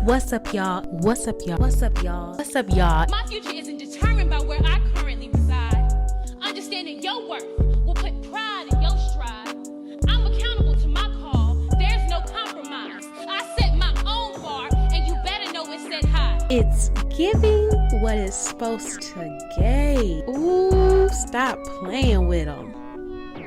What's up, y'all? What's up, y'all? What's up, y'all? What's up, y'all? My future isn't determined by where I currently reside. Understanding your worth will put pride in your stride. I'm accountable to my call. There's no compromise. I set my own bar, and you better know it's set high. It's giving what it's supposed to give. Ooh, stop playing with them.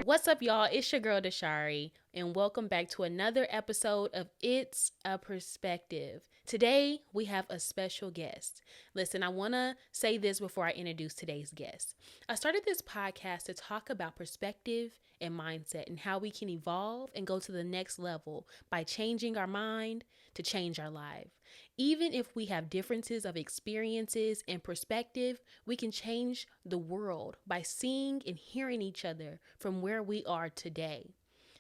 What's up, y'all? It's your girl, Dashari, and welcome back to another episode of It's a Perspective. Today, we have a special guest. Listen, I want to say this before I introduce today's guest. I started this podcast to talk about perspective and mindset and how we can evolve and go to the next level by changing our mind to change our life. Even if we have differences of experiences and perspective, we can change the world by seeing and hearing each other from where we are today.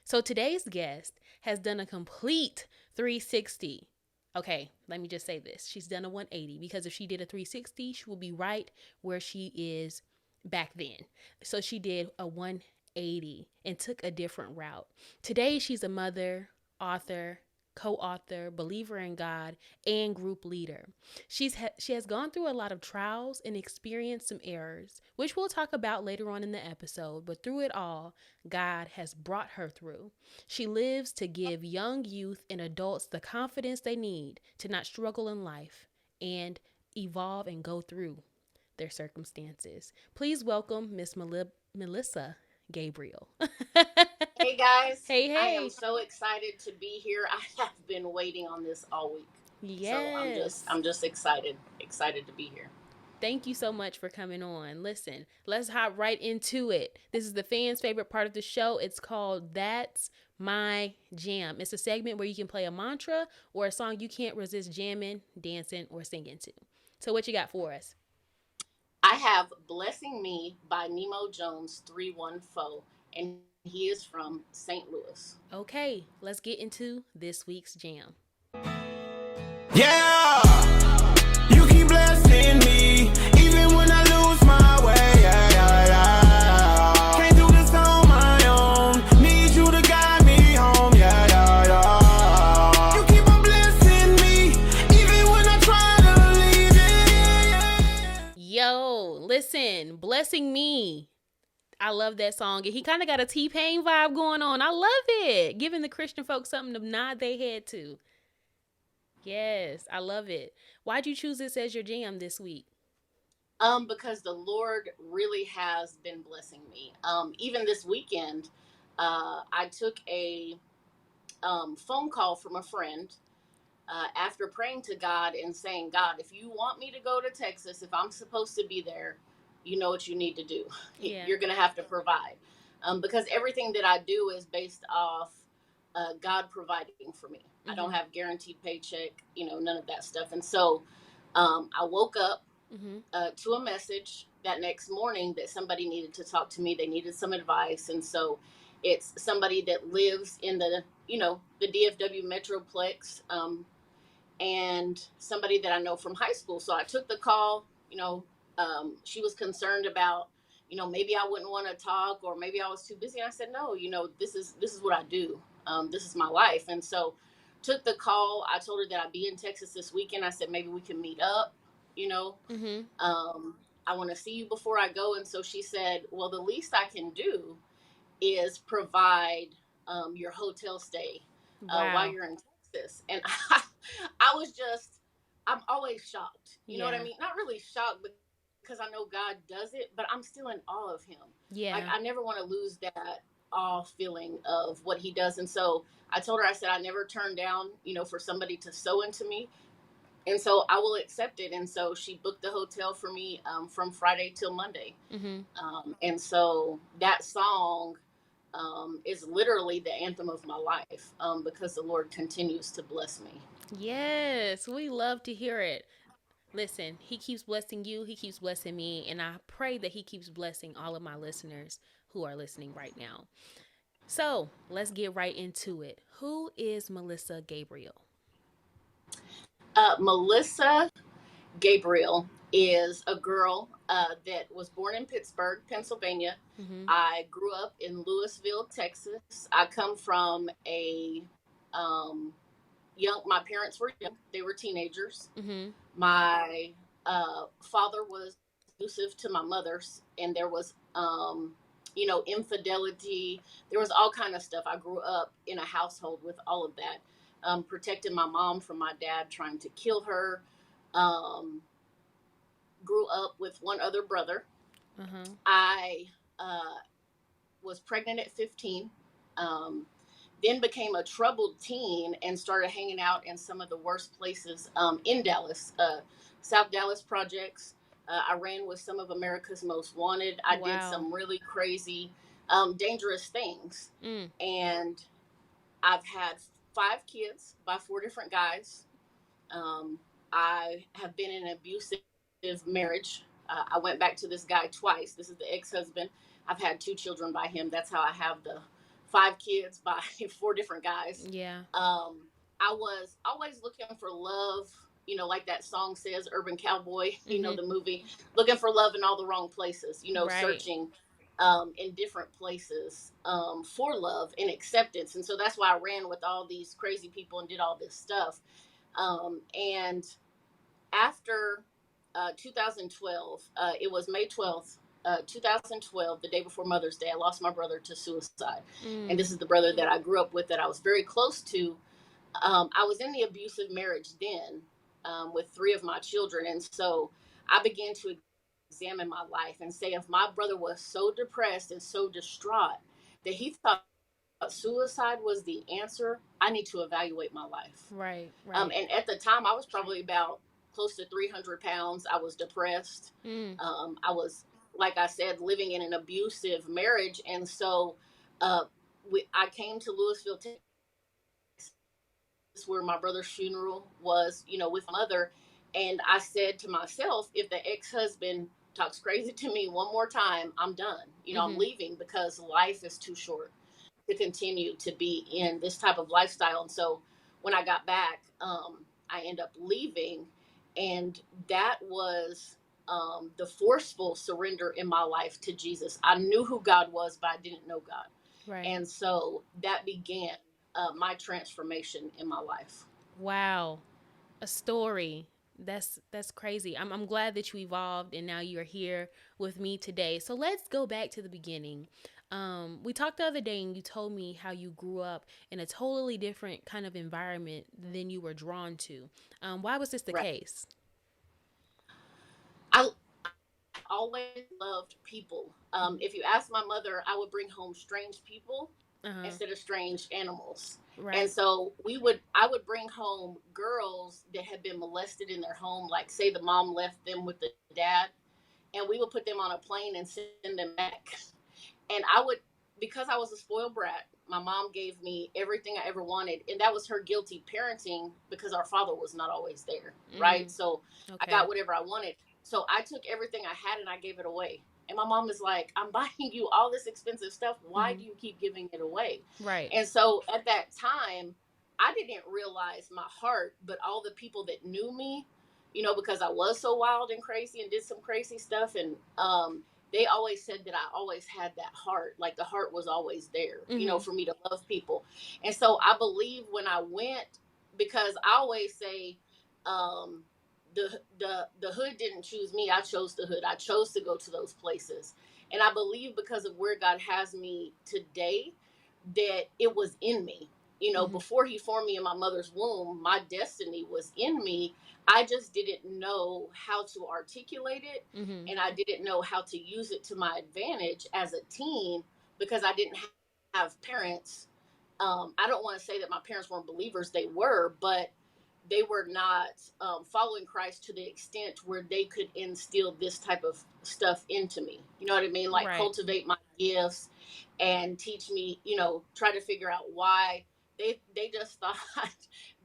So today's guest has done a complete 360. Okay, let me just say this. She's done a 180 because if she did a 360, she will be right where she is back then. So she did a 180 and took a different route. Today, she's a mother, author, co-author, believer in God, and group leader. She has gone through a lot of trials and experienced some errors, which we'll talk about later on in the episode, but through it all, God has brought her through. She lives to give young youth and adults the confidence they need to not struggle in life and evolve and go through their circumstances. Please welcome Miss Melissa Gabriel. Hey guys. Hey. I am so excited to be here. I have been waiting on this all week. Yes. So I'm just excited to be here. Thank you so much for coming on. Listen, let's hop right into it. This is the fans' favorite part of the show. It's called That's My Jam. It's a segment where you can play a mantra or a song you can't resist jamming, dancing, or singing to. So what you got for us? I have Blessing Me by Nemo Jones 314, and he is from St. Louis. Okay, let's get into this week's jam. Yeah, you keep blessing me, even when I lose my way. Yeah. Can't do this on my own. Need you to guide me home. Yeah. You keep on blessing me, even when I try to leave it. Yo, listen, Blessing Me. I love that song. And he kind of got a T-Pain vibe going on. I love it. Giving the Christian folks something to nod their head to. Yes, I love it. Why'd you choose this as your jam this week? Because the Lord really has been blessing me. Even this weekend, I took a phone call from a friend after praying to God and saying, God, if you want me to go to Texas, if I'm supposed to be there, you know what you need to do. Yeah. You're going to have to provide. Because everything that I do is based off God providing for me. Mm-hmm. I don't have guaranteed paycheck, none of that stuff. And so I woke up to a message that next morning that somebody needed to talk to me. They needed some advice. And so it's somebody that lives in the DFW Metroplex and somebody that I know from high school. So I took the call, she was concerned about, maybe I wouldn't want to talk or maybe I was too busy. And I said, no, this is what I do. This is my life. And so took the call. I told her that I'd be in Texas this weekend. I said, maybe we can meet up, I want to see you before I go. And so she said, well, the least I can do is provide your hotel stay while you're in Texas. And I'm always shocked. You know what I mean? Not really shocked, but because I know God does it, but I'm still in awe of him. Yeah. Like, I never want to lose that awe feeling of what he does. And so I told her, I said, I never turn down, for somebody to sow into me. And so I will accept it. And so she booked the hotel for me from Friday till Monday. Mm-hmm. And so that song is literally the anthem of my life because the Lord continues to bless me. Yes, we love to hear it. Listen, he keeps blessing you. He keeps blessing me. And I pray that he keeps blessing all of my listeners who are listening right now. So let's get right into it. Who is Melissa Gabriel? Melissa Gabriel is a girl that was born in Pittsburgh, Pennsylvania. Mm-hmm. I grew up in Louisville, Texas. I come from a young. My parents were young; they were teenagers. Mm-hmm. My father was abusive to my mother's, and there was, infidelity. There was all kind of stuff. I grew up in a household with all of that. Protecting my mom from my dad trying to kill her. Um, Grew up with one other brother. Uh-huh. I was pregnant at 15. Um, then became a troubled teen and started hanging out in some of the worst places in Dallas, South Dallas projects. I ran with some of America's Most Wanted. I did Wow. some really crazy, dangerous things. Mm. And I've had 5 kids by 4 different guys. I have been in an abusive marriage. I went back to this guy twice. This is the ex-husband. I've had 2 children by him. That's how I have the 5 kids by 4 different guys. Yeah. I was always looking for love, like that song says, Urban Cowboy, Mm-hmm. the movie, looking for love in all the wrong places, Right. searching in different places for love and acceptance. And so that's why I ran with all these crazy people and did all this stuff. And after 2012, it was May 12th, 2012, the day before Mother's Day, I lost my brother to suicide. Mm. And this is the brother that I grew up with, that I was very close to. I was in the abusive marriage then with 3 of my children. And so I began to examine my life and say, if my brother was so depressed and so distraught that he thought suicide was the answer, I need to evaluate my life. Right. Right. And at the time, I was probably about close to 300 pounds. I was depressed. Mm. I was, like I said, living in an abusive marriage. And so uh, I came to Louisville, Texas, where my brother's funeral was, with my mother. And I said to myself, if the ex-husband talks crazy to me one more time, I'm done. I'm Mm-hmm. leaving, because life is too short to continue to be in this type of lifestyle. And so when I got back, I ended up leaving. And that was the forceful surrender in my life to Jesus. I knew who God was, but I didn't know God. Right. And so that began my transformation in my life. Wow. A story. That's crazy. I'm glad that you evolved and now you're here with me today. So let's go back to the beginning. We talked the other day and you told me how you grew up in a totally different kind of environment than you were drawn to. Why was this the Right. case? I always loved people. If you ask my mother, I would bring home strange people instead of strange animals. Right. And so I would bring home girls that had been molested in their home, like say the mom left them with the dad, and we would put them on a plane and send them back. And because I was a spoiled brat, my mom gave me everything I ever wanted, and that was her guilty parenting, because our father was not always there, right? So I got whatever I wanted. So I took everything I had and I gave it away. And my mom is like, I'm buying you all this expensive stuff. Why do you keep giving it away? Right. And so at that time, I didn't realize my heart, but all the people that knew me, because I was so wild and crazy and did some crazy stuff. And they always said that I always had that heart. Like the heart was always there, for me to love people. And so I believe when I went, because I always say, the hood didn't choose me. I chose the hood. I chose to go to those places. And I believe because of where God has me today, that it was in me. Before he formed me in my mother's womb, my destiny was in me. I just didn't know how to articulate it. And I didn't know how to use it to my advantage as a teen, because I didn't have parents. I don't want to say that my parents weren't believers. They were, but they were not following Christ to the extent where they could instill this type of stuff into me. You know what I mean? Like cultivate my gifts and teach me, try to figure out why. They just thought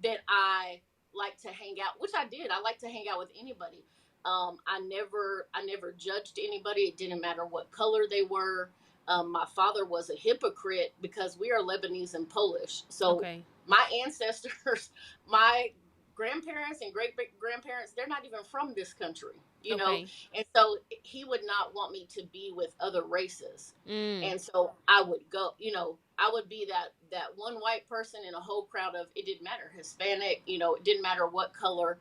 that I like to hang out, which I did. I like to hang out with anybody. I never judged anybody. It didn't matter what color they were. My father was a hypocrite because we are Lebanese and Polish. So my ancestors, my grandparents and great grandparents, they're not even from this country, you know? Okay. And so he would not want me to be with other races. Mm. And so I would go, I would be that one white person in a whole crowd of, it didn't matter, Hispanic, it didn't matter what color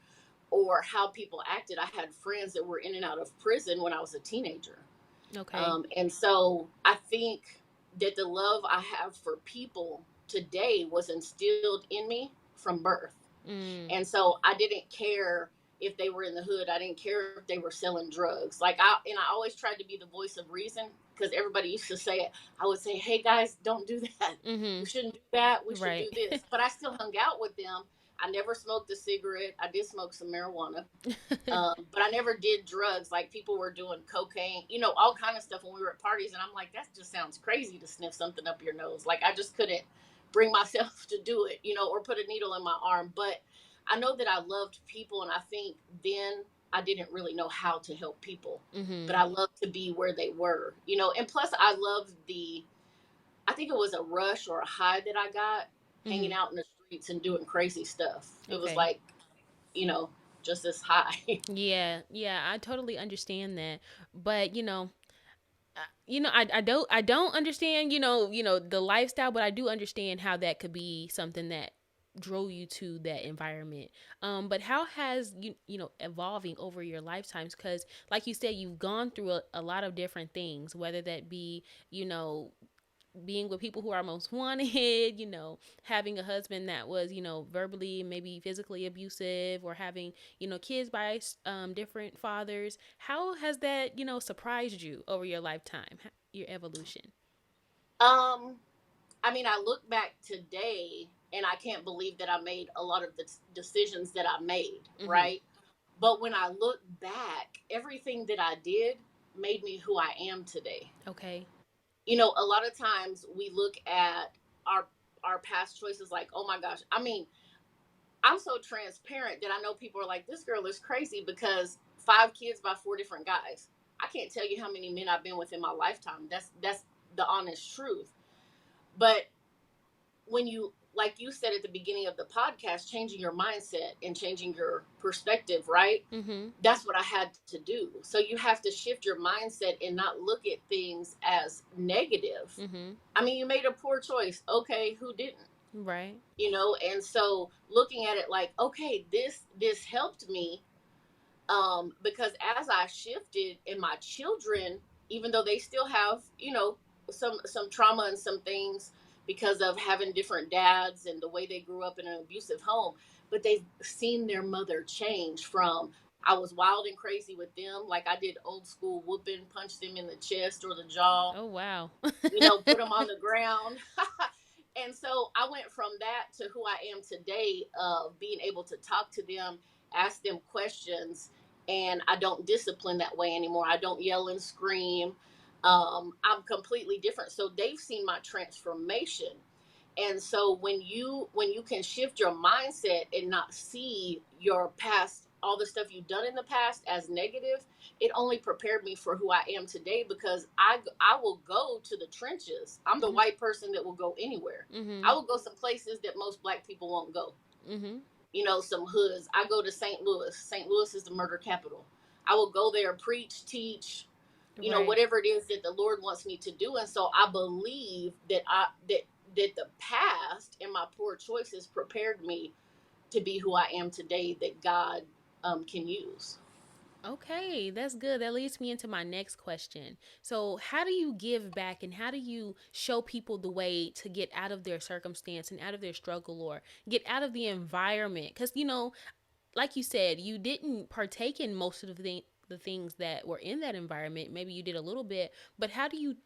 or how people acted. I had friends that were in and out of prison when I was a teenager. Okay. And so I think that the love I have for people today was instilled in me from birth. Mm. And so I didn't care if they were in the hood. I didn't care if they were selling drugs. I always tried to be the voice of reason, because everybody used to say it. I would say, hey guys, don't do that. Mm-hmm. We shouldn't do that. We should Right. do this. But I still hung out with them. I never smoked a cigarette. I did smoke some marijuana. But I never did drugs. Like, people were doing cocaine, all kind of stuff when we were at parties. And I'm like, that just sounds crazy to sniff something up your nose. Like, I just couldn't bring myself to do it, or put a needle in my arm. But I know that I loved people. And I think then I didn't really know how to help people, Mm-hmm. but I loved to be where they were, and plus I loved I think it was a rush or a high that I got hanging out in the streets and doing crazy stuff. It was Okay. like, you know, just this high. Yeah, yeah, I totally understand that. But I don't understand, the lifestyle, but I do understand how that could be something that drove you to that environment. But how has evolving over your lifetimes? Because, like you said, you've gone through a lot of different things, whether that be being with people who are most wanted, having a husband that was, verbally, maybe physically abusive, or having, kids by different fathers. How has that, surprised you over your lifetime, your evolution? um, I mean, I look back today and I can't believe that I made a lot of the decisions that I made, Mm-hmm. right? But when I look back, everything that I did made me who I am today. Okay. A lot of times we look at our our past choices like, oh my gosh. I mean, I'm so transparent that I know people are like, this girl is crazy, because 5 kids by 4 different guys. I can't tell you how many men I've been with in my lifetime. That's the honest truth. But when you, like you said at the beginning of the podcast, changing your mindset and changing your perspective, right? Mm-hmm. That's what I had to do. So you have to shift your mindset and not look at things as negative. Mm-hmm. I mean, you made a poor choice. Okay, who didn't? Right. And so looking at it like, okay, this helped me, because as I shifted, and my children, even though they still have, some trauma and some things because of having different dads and the way they grew up in an abusive home, but they've seen their mother change from, I was wild and crazy with them, like I did old school whooping, punch them in the chest or the jaw, Oh, wow. put them on the ground. And so I went from that to who I am today, of being able to talk to them, ask them questions, and I don't discipline that way anymore. I don't yell and scream. I'm completely different. So they've seen my transformation. And so when you can shift your mindset and not see your past, all the stuff you've done in the past, as negative, it only prepared me for who I am today, because I will go to the trenches. I'm the white person that will go anywhere. Mm-hmm. I will go some places that most black people won't go. Mm-hmm. Some hoods. I go to St. Louis. St. Louis is the murder capital. I will go there, preach, teach, Right. whatever it is that the Lord wants me to do. And so I believe that the past and my poor choices prepared me to be who I am today, that God can use. Okay, that's good. That leads me into my next question. So, how do you give back, and how do you show people the way to get out of their circumstance and out of their struggle, or get out of the environment? Because, like you said, you didn't partake in most of the things that were in that environment. Maybe you did a little bit, but how do you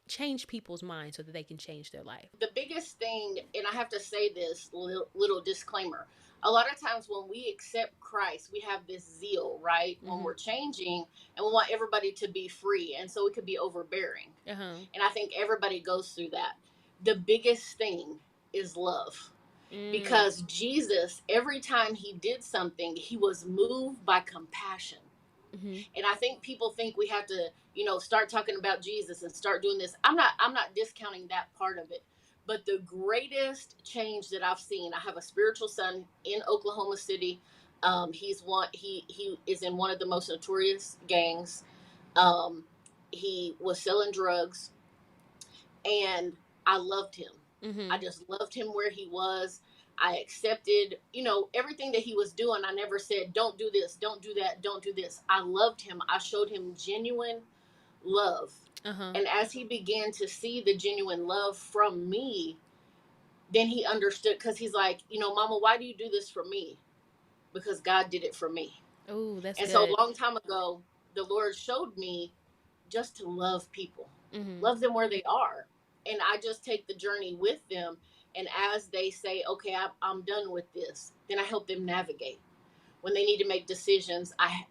change people's minds so that they can change their life? The biggest thing, and I have to say this little disclaimer, a lot of times when we accept Christ, we have this zeal, right? Mm-hmm. When we're changing, and we want everybody to be free. And so it could be overbearing. Uh-huh. And I think everybody goes through that. The biggest thing is love. Because Jesus, every time he did something, he was moved by compassion. Mm-hmm. And I think people think we have to, start talking about Jesus and start doing this. I'm not discounting that part of it. But the greatest change that I've seen, I have a spiritual son in Oklahoma City. He is in one of the most notorious gangs. Um, he was selling drugs, and I loved him. I Mm-hmm. just loved him where he was. I accepted, everything that he was doing. I never said, don't do this, don't do that, don't do this. I loved him. I showed him genuine love. Uh-huh. And as he began to see the genuine love from me, then he understood, because he's like, Mama, why do you do this for me? Because God did it for me. Oh, that's And so good. a long time ago, the Lord showed me just to love people, Mm-hmm. love them where they are. And I just take the journey with them. And as they say, okay, I'm done with this, then I help them navigate. When they need to make decisions, I,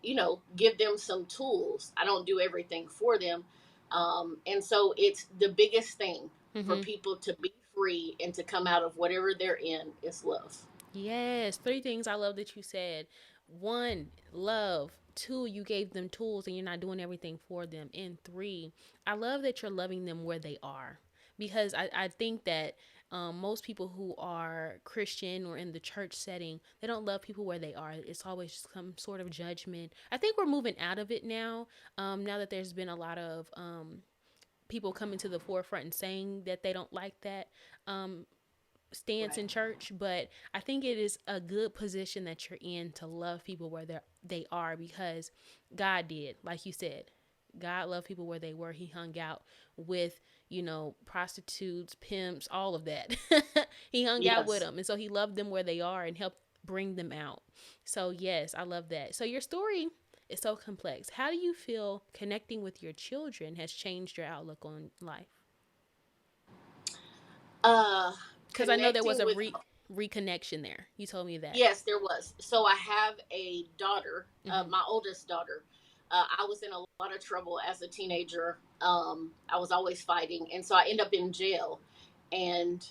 give them some tools. I don't do everything for them. And so it's the biggest thing for Mm-hmm. people to be free and to come out of whatever they're in is love. Yes, three things I love that you said. One, love. Two, you gave them tools and you're not doing everything for them. And three, I love that you're loving them where they are. Because I think that most people who are Christian or in the church setting, they don't love people where they are. It's always some sort of judgment. I think we're moving out of it now. Now that there's been a lot of people coming to the forefront and saying that they don't like that. Stance Right. in church, but I think it is a good position that you're in to love people where they are, because God did, like you said, God loved people where they were. He hung out with, prostitutes, pimps, all of that. He hung out with Yes. them, and so he loved them where they are and helped bring them out. So yes, I love that. So your story is so complex. How do you feel connecting with your children has changed your outlook on life? Uh, Because I know there was Connecting a with reconnection there. You told me that. Yes, there was. So I have a daughter, Mm-hmm. my oldest daughter. I was in a lot of trouble as a teenager. I was always fighting, and so I end up in jail. And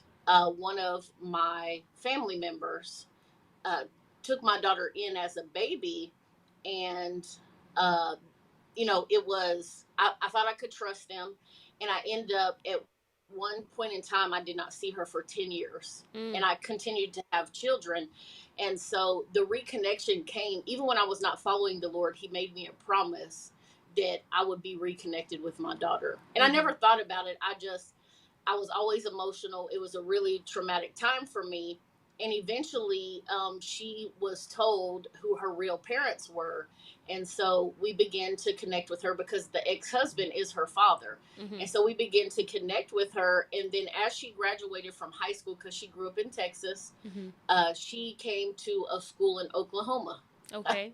one of my family members uh, took my daughter in as a baby, and uh, it was, I thought I could trust them. And I end up at one point in time, I did not see her for 10 years. Mm. And I continued to have children. And so the reconnection came, even when I was not following the Lord, He made me a promise that I would be reconnected with my daughter. And I Mm-hmm. never thought about it. I was always emotional. It was a really traumatic time for me. And eventually, she was told who her real parents were. And so we began to connect with her because the ex husband is her father. Mm-hmm. And so we began to connect with her. And then as she graduated from high school, because she grew up in Texas, Mm-hmm. she came to a school in Oklahoma. Okay.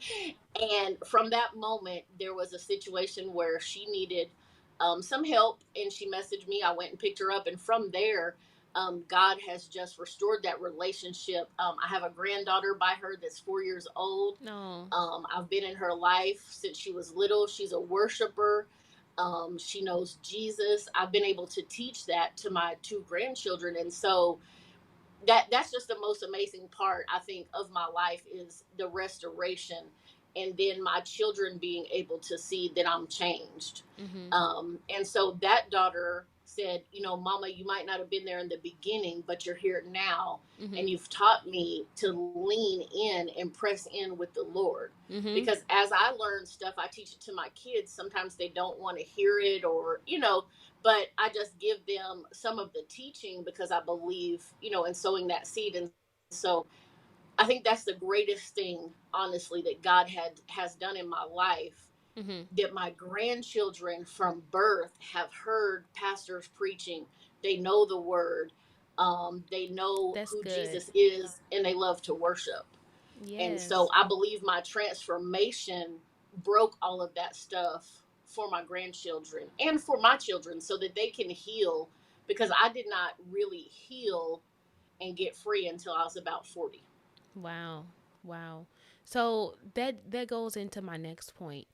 And from that moment, there was a situation where she needed some help, and she messaged me. I went and picked her up, and from there, God has just restored that relationship. I have a granddaughter by her that's 4 years old. No. I've been in her life since she was little. She's a worshiper. She knows Jesus. I've been able to teach that to my two grandchildren, and so that's just the most amazing part, I think, of my life is the restoration, and then my children being able to see that I'm changed. Mm-hmm. And so that daughter said, Mama, you might not have been there in the beginning, but you're here now, Mm-hmm. and you've taught me to lean in and press in with the Lord. Mm-hmm. Because as I learn stuff, I teach it to my kids. Sometimes they don't want to hear it, or but I just give them some of the teaching because I believe, in sowing that seed. And so I think that's the greatest thing, honestly, that God has done in my life, Mm-hmm. that my grandchildren from birth have heard pastors preaching. They know the word. They know That's who good. Jesus is, and they love to worship. And so Yes. I believe my transformation broke all of that stuff for my grandchildren and for my children so that they can heal, because I did not really heal and get free until I was about 40. Wow. Wow. So that goes into my next point.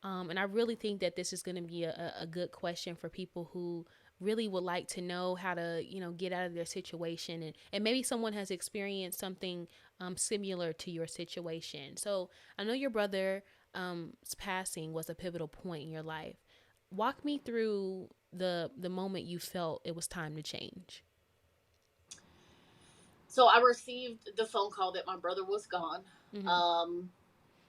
And I really think that this is going to be a good question for people who really would like to know how to, get out of their situation. And maybe someone has experienced something similar to your situation. So I know your brother's passing was a pivotal point in your life. Walk me through the moment you felt it was time to change. So I received the phone call that my brother was gone. Mm-hmm. Um,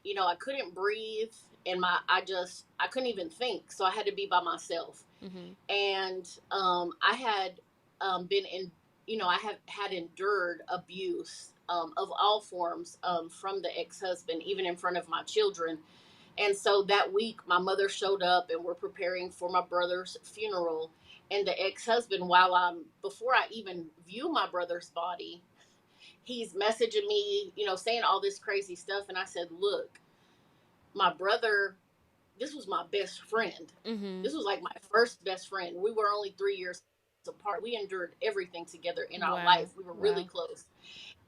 I couldn't breathe, and I couldn't even think. So I had to be by myself. Mm-hmm. And I had been in, I have had endured abuse of all forms from the ex-husband, even in front of my children. And so that week, my mother showed up, and we're preparing for my brother's funeral. And the ex-husband, before I even view my brother's body, he's messaging me, saying all this crazy stuff. And I said, look, my brother, this was my best friend. Mm-hmm. This was like my first best friend. We were only 3 years apart. We endured everything together in our Wow. life. We were really Wow. close.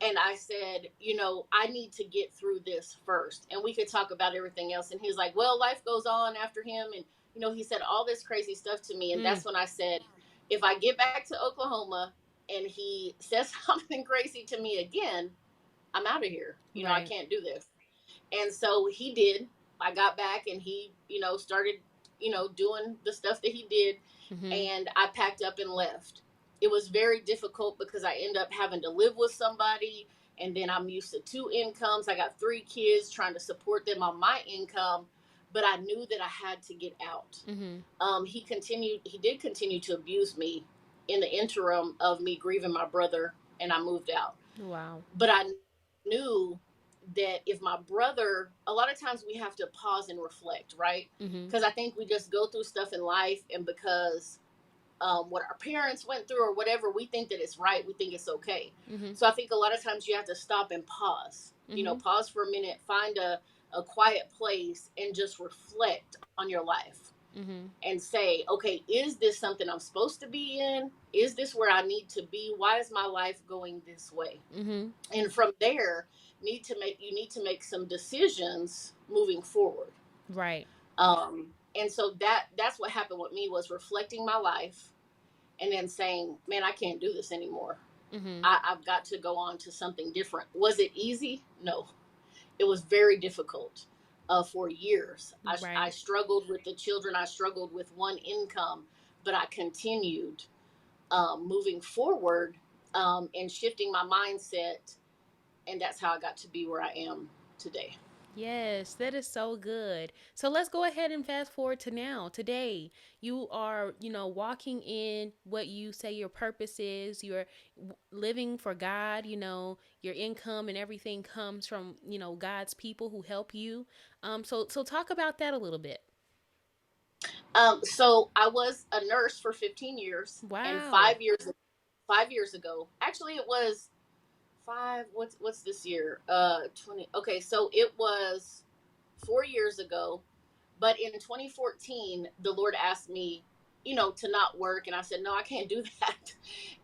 And I said, I need to get through this first, and we could talk about everything else. And he was like, well, life goes on after him. And, he said all this crazy stuff to me. And Mm. that's when I said, if I get back to Oklahoma and he says something crazy to me again, I'm out of here. I Right. can't do this. And so he did. I got back, and he, started, doing the stuff that he did. Mm-hmm. And I packed up and left. It was very difficult because I ended up having to live with somebody. And then I'm used to two incomes. I got 3 kids, trying to support them on my income. But I knew that I had to get out. Mm-hmm. He did continue to abuse me in the interim of me grieving my brother, and I moved out. Wow. But I knew that if my brother, a lot of times we have to pause and reflect, right? Mm-hmm. Because I think we just go through stuff in life, and because what our parents went through or whatever, we think that it's right, we think it's okay. Mm-hmm. So I think a lot of times you have to stop and pause, Mm-hmm. pause for a minute, find a quiet place, and just reflect on your life Mm-hmm. and say, okay, is this something I'm supposed to be in? Is this where I need to be? Why is my life going this way? Mm-hmm. And from there, you need to make some decisions moving forward. Right. And so that's what happened with me, was reflecting my life, and then saying, man, I can't do this anymore. Mm-hmm. I've got to go on to something different. Was it easy? No, it was very difficult. For years, Right. I struggled with the children. I struggled with one income, but I continued moving forward, and shifting my mindset, and that's how I got to be where I am today. Yes, that is so good. So let's go ahead and fast forward to now. Today, you are, walking in what you say your purpose is. You're living for God, your income and everything comes from, God's people who help you. So talk about that a little bit. So I was a nurse for 15 years, and Wow. 5 years ago, actually it was five. What's this year? 20. Okay, so it was 4 years ago. But in 2014, the Lord asked me, to not work. And I said, no, I can't do that.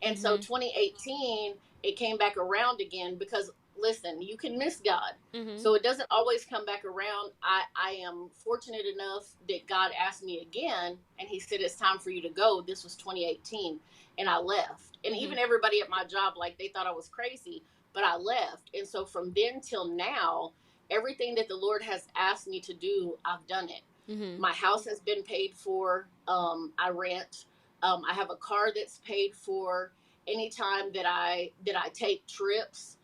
And so Mhm. 2018, it came back around again, because, listen, you can miss God. Mhm. So it doesn't always come back around. I am fortunate enough that God asked me again, and he said, it's time for you to go. This was 2018. And I left. And Mhm. even everybody at my job, like, they thought I was crazy, but I left. And so from then till now, everything that the Lord has asked me to do, I've done it. Mhm. My house has been paid for. I rent. I have a car that's paid for. Anytime that I take trips,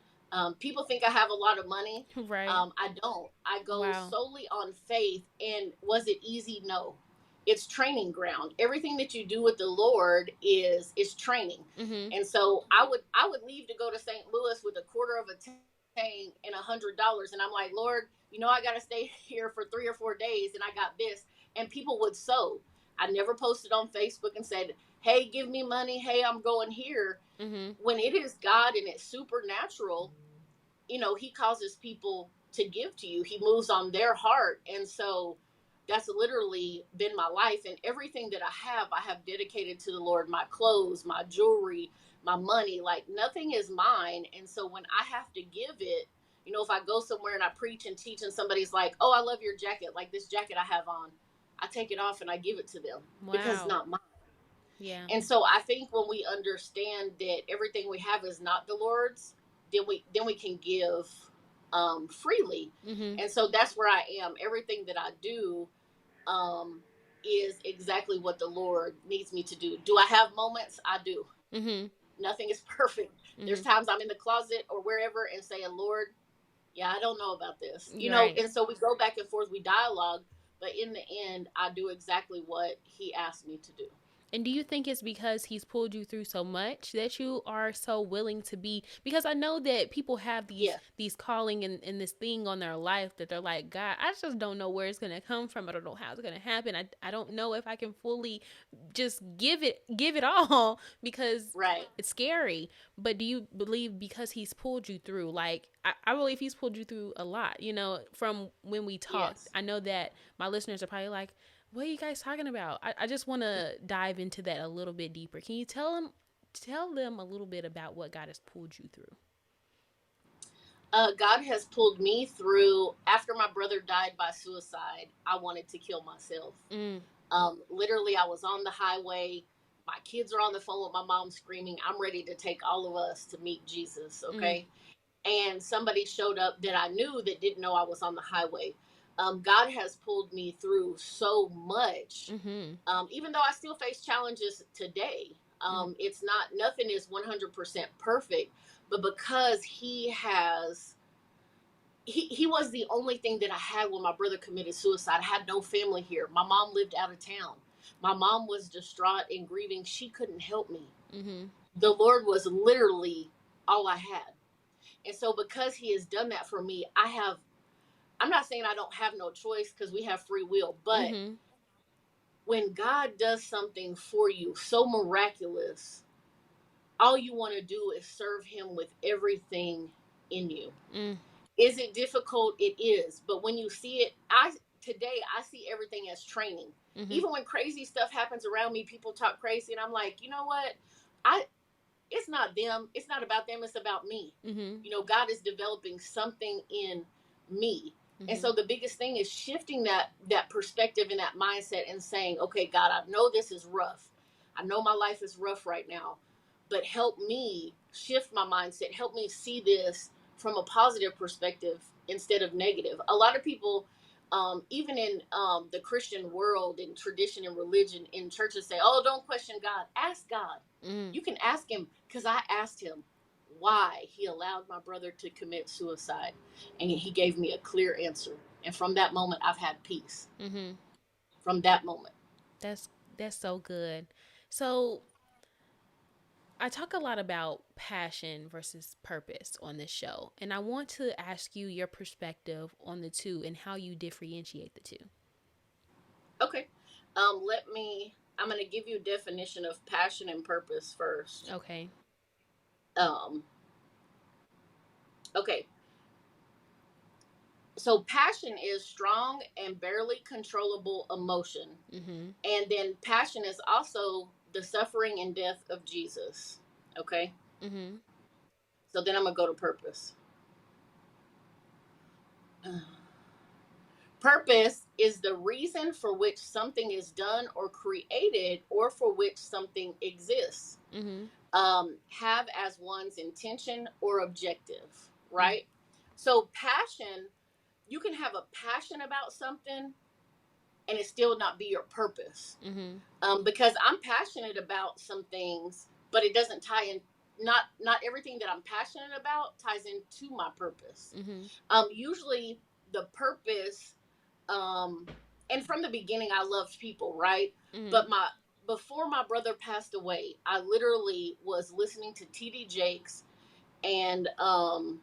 people think I have a lot of money. Right. I don't. I go Wow. solely on faith. And was it easy? No. It's training ground. Everything that you do with the Lord is training. Mhm. And so I would leave to go to St. Louis with a quarter of a tank and $100, and I'm like, Lord, I got to stay here for 3 or 4 days, and I got this. And people would sow. I never posted on Facebook and said, hey, give me money. Hey, I'm going here. Mhm. When it is God and it's supernatural, he causes people to give to you. He moves on their heart. And so that's literally been my life. And everything that I have dedicated to the Lord. My clothes, my jewelry, my money, like, nothing is mine. And so when I have to give it, if I go somewhere and I preach and teach, and somebody's like, oh, I love your jacket, like this jacket I have on, I take it off and I give it to them, because it's Wow. not mine. Yeah. And so I think when we understand that everything we have is not the Lord's, then we can give freely. Mhm. And so that's where I am. Everything that I do um, is exactly what the Lord needs me to do. Do I have moments? I do. Mhm. Nothing is perfect. There's times I'm in the closet or wherever and saying, Lord, yeah, I don't know about this, Right. and so we go back and forth, we dialogue, but in the end, I do exactly what he asked me to do. And do you think it's because he's pulled you through so much that you are so willing to be? Because I know that people have Yeah, these calling and this thing on their life that they're like, God, I just don't know where it's gonna come from. I don't know how it's gonna happen. I don't know if I can fully just give it all because right. it's scary. But do you believe because he's pulled you through? Like I believe he's pulled you through a lot. From when we talked, Yes. I know that my listeners are probably like, what are you guys talking about? I just want to dive into that a little bit deeper. Can you tell them a little bit about what God has pulled you through? God has pulled me through. After my brother died by suicide, I wanted to kill myself. Mm, Literally, I was on the highway. My kids are on the phone with my mom screaming, I'm ready to take all of us to meet Jesus, mm, okay? And somebody showed up that I knew that didn't know I was on the highway. God has pulled me through so much, mm-hmm, even though I still face challenges today. mm, It's not, nothing is 100% perfect, but because he was the only thing that I had when my brother committed suicide. I had no family here. My mom lived out of town. My mom was distraught and grieving. She couldn't help me. mm-hmm, The Lord was literally all I had. And so because he has done that for me, I'm not saying I don't have no choice because we have free will, but mm-hmm, when God does something for you so miraculous, all you want to do is serve him with everything in you. mm, Is it difficult? It is. But when you see it, today I see everything as training. mm-hmm, Even when crazy stuff happens around me, people talk crazy, and I'm like, you know what? I It's not them. It's not about them. It's about me. mm-hmm, God is developing something in me. And mm-hmm, so the biggest thing is shifting that perspective and that mindset and saying, okay, God, I know this is rough. I know my life is rough right now, but help me shift my mindset. Help me see this from a positive perspective instead of negative. A lot of people, even in the Christian world, in tradition and religion, in churches say, oh, don't question God. Ask God. mm. You can ask him, because I asked him why he allowed my brother to commit suicide. And he gave me a clear answer. And from that moment, I've had peace. Mm-hmm. From that moment. That's that's so good. So I talk a lot about passion versus purpose on this show, and I want to ask you your perspective on the two and how you differentiate the two. Okay. I'm going to give you a definition of passion and purpose first. Okay. Um, okay. So passion is strong and barely controllable emotion. Mm-hmm. And then passion is also the suffering and death of Jesus. Okay. Mm-hmm. So then I'm going to go to purpose. Purpose is the reason for which something is done or created or for which something exists. Mm-hmm. Have as one's intention or objective, right? So passion, you can have a passion about something and it still not be your purpose. Mm-hmm. Because I'm passionate about some things, but it doesn't tie in. Not everything that I'm passionate about ties into my purpose. Mm-hmm. Usually the purpose, and from the beginning I loved people, right? Mm-hmm. But before my brother passed away, I literally was listening to TD Jakes and I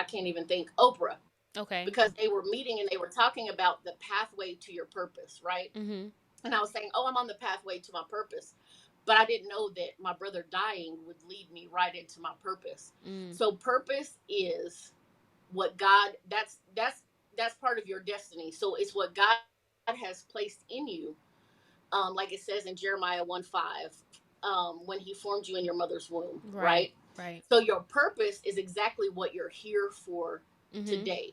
can't even think, Oprah, Okay. because they were meeting and they were talking about the pathway to your purpose, right? Mm-hmm. And I was saying, oh, I'm on the pathway to my purpose. But I didn't know that my brother dying would lead me right into my purpose. Mm. So purpose is what God, that's part of your destiny. So it's what God has placed in you. Like it says in Jeremiah 1:5, when he formed you in your mother's womb, right? Right. So your purpose is exactly what you're here for today.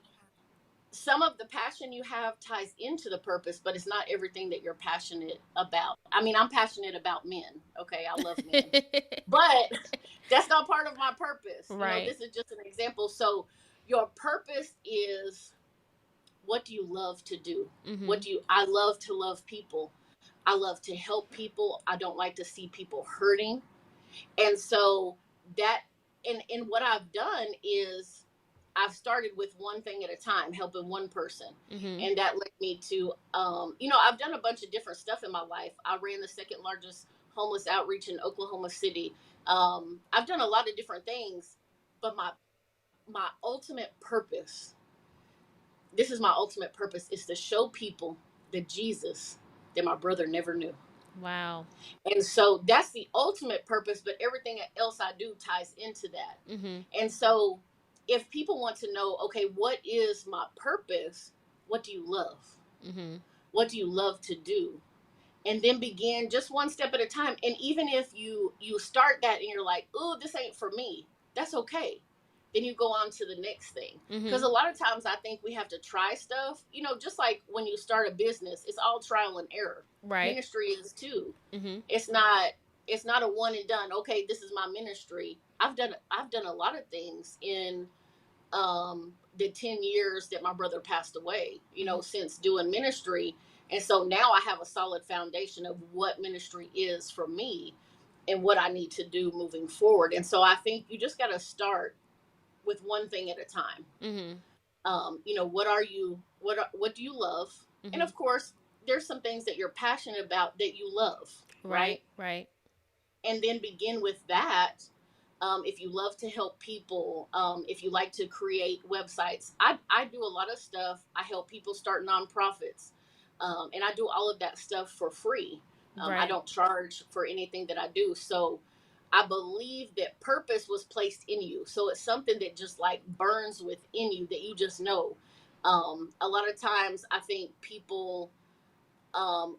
Some of the passion you have ties into the purpose, but it's not everything that you're passionate about. I mean, I'm passionate about men. Okay. I love men, but that's not part of my purpose. Right. This is just an example. So your purpose is, what do you love to do? Mm-hmm. I love to love people. I love to help people. I don't like to see people hurting. And so that, and what I've done is I've started with one thing at a time, helping one person. Mm-hmm. And that led me to, I've done a bunch of different stuff in my life. I ran the second largest homeless outreach in Oklahoma City. I've done a lot of different things, but my ultimate purpose, this is my ultimate purpose, is to show people the Jesus that my brother never knew. Wow. And so that's the ultimate purpose, but everything else I do ties into that. Mm-hmm. And so if people want to know, okay, what is my purpose? What do you love? Mm-hmm. What do you love to do? And then begin just one step at a time. And even if you start that and you're like, oh, this ain't for me, that's okay. Then you go on to the next thing. Because Mm-hmm. a lot of times I think we have to try stuff, just like when you start a business, it's all trial and error. Right. Ministry is too. Mm-hmm. It's not a one and done. Okay, this is my ministry. I've done a lot of things in the 10 years that my brother passed away, since doing ministry. And so now I have a solid foundation of what ministry is for me and what I need to do moving forward. And so I think you just got to start with one thing at a time. Mm-hmm. What do you love? And Mm-hmm. of course, there's some things that you're passionate about that you love, Right. right? Right. And then begin with that. If you love to help people, if you like to create websites, I do a lot of stuff. I help people start nonprofits, and I do all of that stuff for free. I Right. don't charge for anything that I do. So I believe that purpose was placed in you. So it's something that just like burns within you that you just know. A lot of times I think people,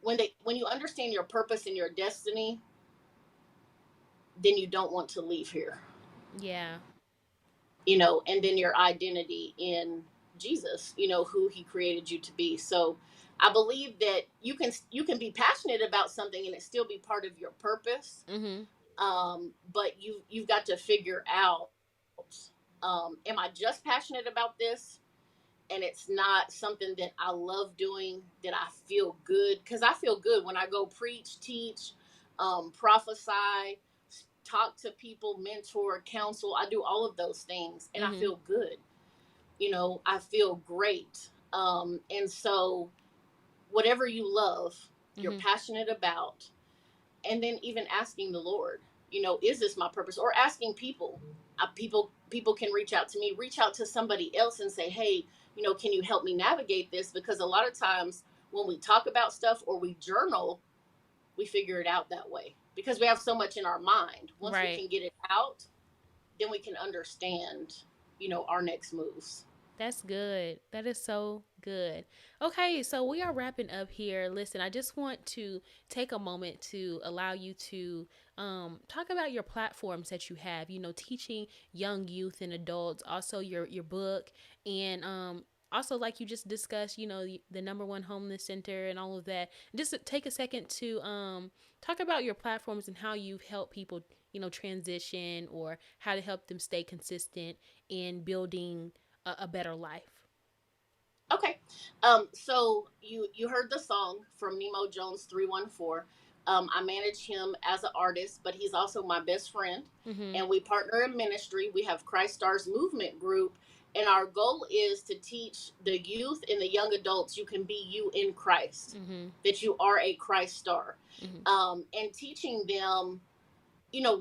when you understand your purpose and your destiny, then you don't want to leave here. Yeah. And then your identity in Jesus, who he created you to be. So I believe that you can be passionate about something and it still be part of your purpose. Mm-hmm. But you've got to figure out, am I just passionate about this? And it's not something that I love doing, that I feel good, because I feel good when I go preach, teach, prophesy, talk to people, mentor, counsel. I do all of those things and I Mm-hmm. feel good. I feel great. And so whatever you love, you're Mm-hmm. passionate about, and then even asking the Lord, is this my purpose? Or asking people. People can reach out to me, reach out to somebody else and say, hey, can you help me navigate this? Because a lot of times when we talk about stuff or we journal, we figure it out that way because we have so much in our mind. Once we Right. can get it out, then we can understand, our next moves. That's good. That is so good. Okay, so we are wrapping up here. Listen, I just want to take a moment to allow you to talk about your platforms that you have. Teaching young youth and adults. Also, your book, and also like you just discussed. The number one homeless center and all of that. Just to take a second to talk about your platforms and how you've helped people. Transition or how to help them stay consistent in building a better life. Okay. So you heard the song from Nemo Jones 314. I manage him as an artist, but he's also my best friend. Mm-hmm. And we partner in ministry. We have Christ Stars Movement Group. And our goal is to teach the youth and the young adults you can be you in Christ, Mm-hmm. that you are a Christ star. Mm-hmm. And teaching them,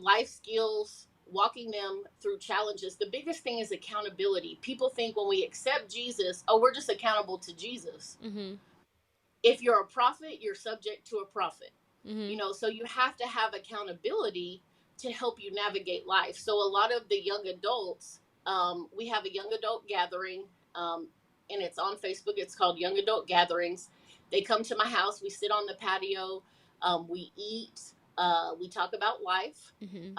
life skills, walking them through challenges. The biggest thing is accountability. People think when we accept Jesus, oh, we're just accountable to Jesus. Mm-hmm. If you're a prophet, you're subject to a prophet. Mm-hmm. So you have to have accountability to help you navigate life. So a lot of the young adults, we have a young adult gathering, and it's on Facebook. It's called Young Adult Gatherings. They come to my house. We sit on the patio. We eat. We talk about life. Mm-hmm.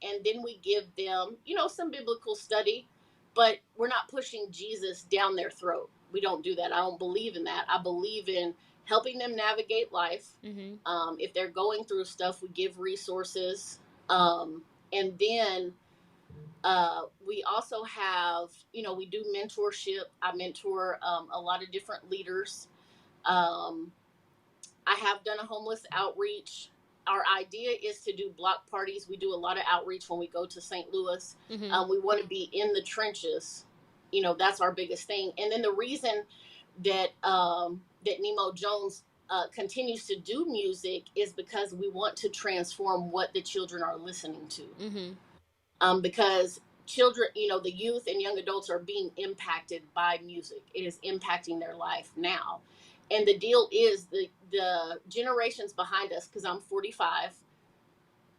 And then we give them, some biblical study, but we're not pushing Jesus down their throat. We don't do that. I don't believe in that. I believe in helping them navigate life. Mm-hmm. If they're going through stuff, we give resources. And then we also have, we do mentorship. I mentor a lot of different leaders. I have done a homeless outreach. our idea is to do block parties. We do a lot of outreach when we go to St. Louis. We want to be in the trenches. That's our biggest thing. And then the reason that that Nemo Jones continues to do music is because we want to transform what the children are listening to. Because children, the youth and young adults are being impacted by music. It is impacting their life now. And the deal is the generations behind us, because I'm 45,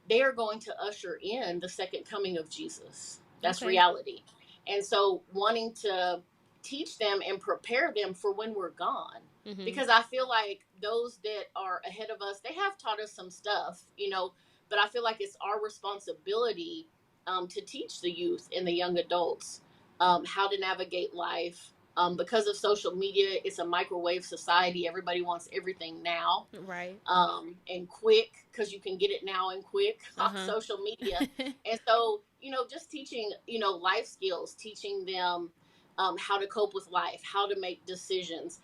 they are going to usher in the second coming of Jesus. That's reality. And so wanting to teach them and prepare them for when we're gone. Because I feel like those that are ahead of us, they have taught us some stuff, but I feel like it's our responsibility to teach the youth and the young adults how to navigate life. Because of social media, it's a microwave society. Everybody wants everything now. Right. And quick, because you can get it now and quick on social media. And so, just teaching, life skills, teaching them how to cope with life, how to make decisions.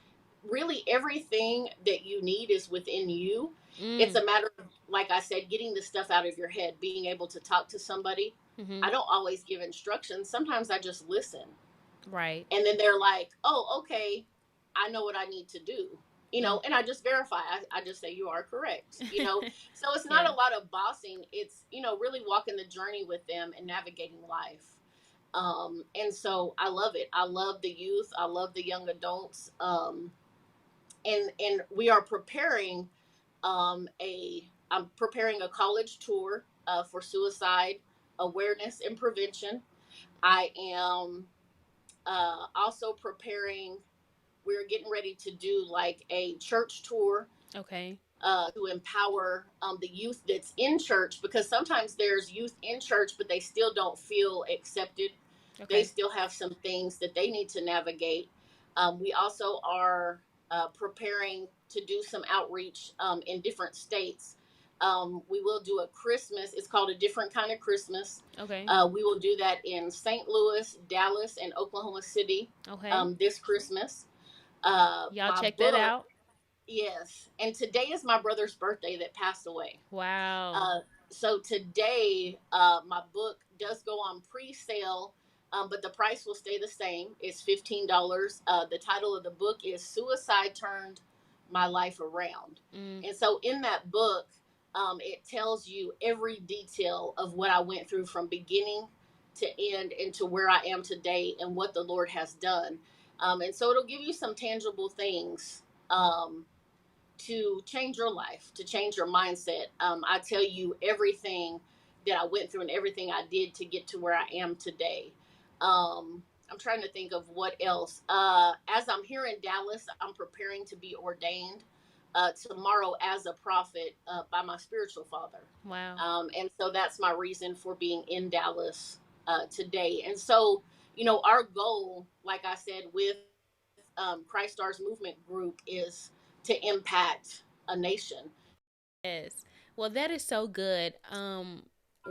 Really, everything that you need is within you. It's a matter of, like I said, getting the stuff out of your head, being able to talk to somebody. I don't always give instructions. Sometimes I just listen. Right. And then they're like, oh, okay, I know what I need to do, and I just verify. I just say, you are correct, So it's not a lot of bossing. It's, really walking the journey with them and navigating life. And so I love it. I love the youth. I love the young adults. And we are preparing I'm preparing a college tour for suicide awareness and prevention. I am also preparing, we're getting ready to do like a church tour. To empower the youth that's in church, because sometimes there's youth in church, but they still don't feel accepted. They still have some things that they need to navigate. We also are preparing to do some outreach in different states. We will do a Christmas. It's called A Different Kind of Christmas. We will do that in St. Louis, Dallas, and Oklahoma City this Christmas. Y'all check that out. Yes. And today is my brother's birthday that passed away. Wow. So today, my book does go on pre-sale, but the price will stay the same. It's $15. The title of the book is Suicide Turned My Life Around. And so in that book, it tells you every detail of what I went through from beginning to end and to where I am today and what the Lord has done. And so it'll give you some tangible things to change your life, to change your mindset. I tell you everything that I went through and everything I did to get to where I am today. I'm trying to think of what else. As I'm here in Dallas, I'm preparing to be ordained tomorrow as a prophet by my spiritual father. Wow. And so that's my reason for being in Dallas today. And so, our goal, like I said, with Christ Stars Movement Group is to impact a nation. Yes. Well, that is so good.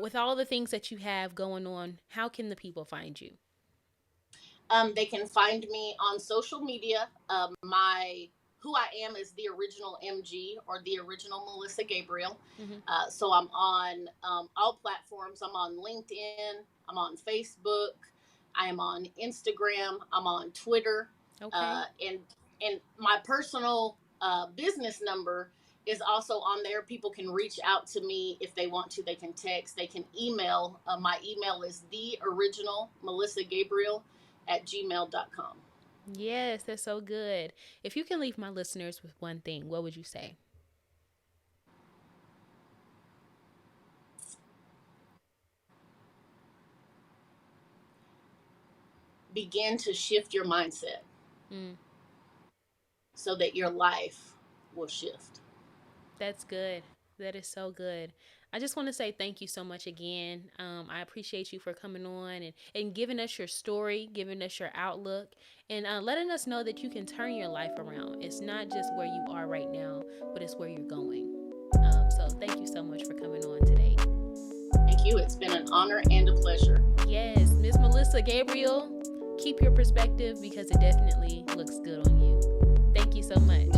With all the things that you have going on, how can the people find you? They can find me on social media. Who I am is the original MG, or the original Melissa Gabriel. So I'm on all platforms. I'm on LinkedIn. I'm on Facebook. I am on Instagram. I'm on Twitter. And my personal business number is also on there. People can reach out to me if they want to. They can text. They can email. My email is theoriginalmelissagabriel@gmail.com. Yes, that's so good. If you can leave my listeners with one thing, what would you say? Begin to shift your mindset so that your life will shift. That's good. That is so good. I just want to say thank you so much again. I appreciate you for coming on and giving us your story, giving us your outlook, and letting us know that you can turn your life around. It's not just where you are right now, but it's where you're going. So thank you so much for coming on today. Thank you. It's been an honor and a pleasure. Yes, Miss Melissa Gabriel, keep your perspective because it definitely looks good on you. Thank you so much.